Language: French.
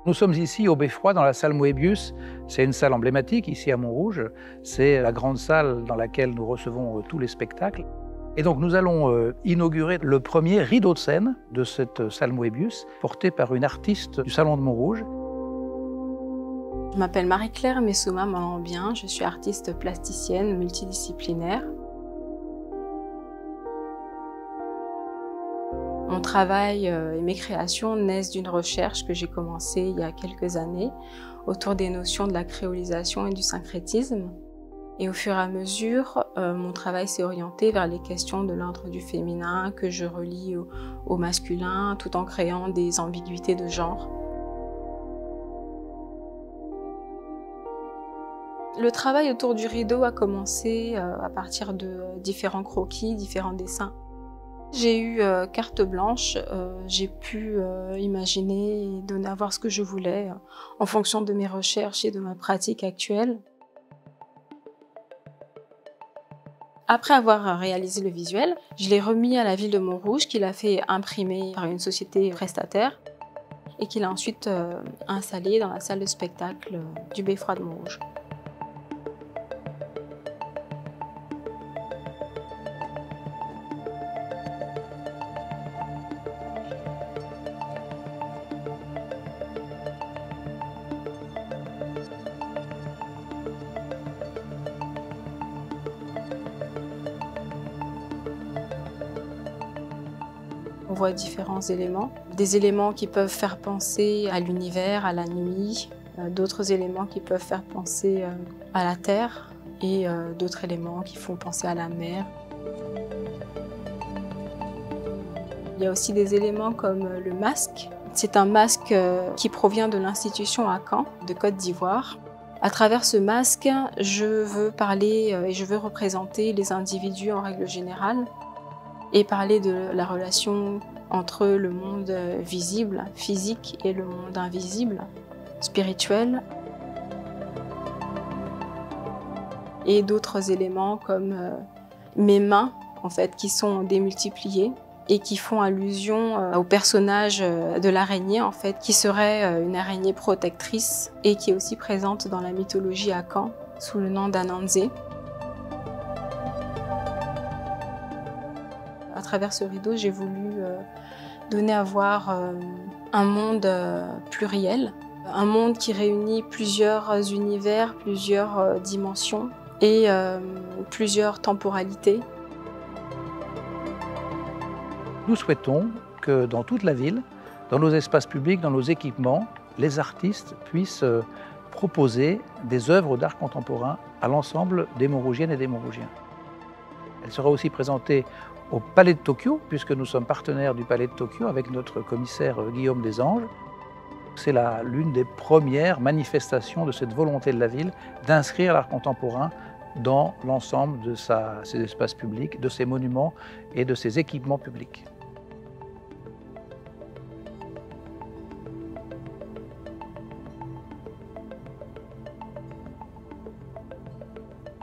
Nous sommes ici au Beffroi, dans la salle Moebius. C'est une salle emblématique ici à Montrouge. C'est la grande salle dans laquelle nous recevons tous les spectacles. Et donc nous allons inaugurer le premier rideau de scène de cette salle Moebius, porté par une artiste du Salon de Montrouge. Je m'appelle Marie-Claire Messouma-Malambien, je suis artiste plasticienne multidisciplinaire. Mon travail et mes créations naissent d'une recherche que j'ai commencée il y a quelques années autour des notions de la créolisation et du syncrétisme. Et au fur et à mesure, mon travail s'est orienté vers les questions de l'ordre du féminin que je relie au masculin tout en créant des ambiguïtés de genre. Le travail autour du rideau a commencé à partir de différents croquis, différents dessins. J'ai eu carte blanche, j'ai pu imaginer et donner à voir ce que je voulais en fonction de mes recherches et de ma pratique actuelle. Après avoir réalisé le visuel, je l'ai remis à la ville de Montrouge, qui l'a fait imprimer par une société prestataire et qui l'a ensuite installé dans la salle de spectacle du Beffroi de Montrouge. On voit différents éléments, des éléments qui peuvent faire penser à l'univers, à la nuit, d'autres éléments qui peuvent faire penser à la terre et d'autres éléments qui font penser à la mer. Il y a aussi des éléments comme le masque. C'est un masque qui provient de l'institution à Caen, de Côte d'Ivoire. À travers ce masque, je veux parler et je veux représenter les individus en règle générale, et parler de la relation entre le monde visible, physique, et le monde invisible, spirituel. Et d'autres éléments comme mes mains, en fait, qui sont démultipliées et qui font allusion au personnage de l'araignée, en fait, qui serait une araignée protectrice et qui est aussi présente dans la mythologie à Caen sous le nom d'Ananzé. À travers ce rideau, j'ai voulu donner à voir un monde pluriel, un monde qui réunit plusieurs univers, plusieurs dimensions et plusieurs temporalités. Nous souhaitons que dans toute la ville, dans nos espaces publics, dans nos équipements, les artistes puissent proposer des œuvres d'art contemporain à l'ensemble des Montrougiennes et des Montrougiens. Elle sera aussi présentée au Palais de Tokyo, puisque nous sommes partenaires du Palais de Tokyo avec notre commissaire Guillaume Desanges. C'est l'une des premières manifestations de cette volonté de la ville d'inscrire l'art contemporain dans l'ensemble de ses espaces publics, de ses monuments et de ses équipements publics.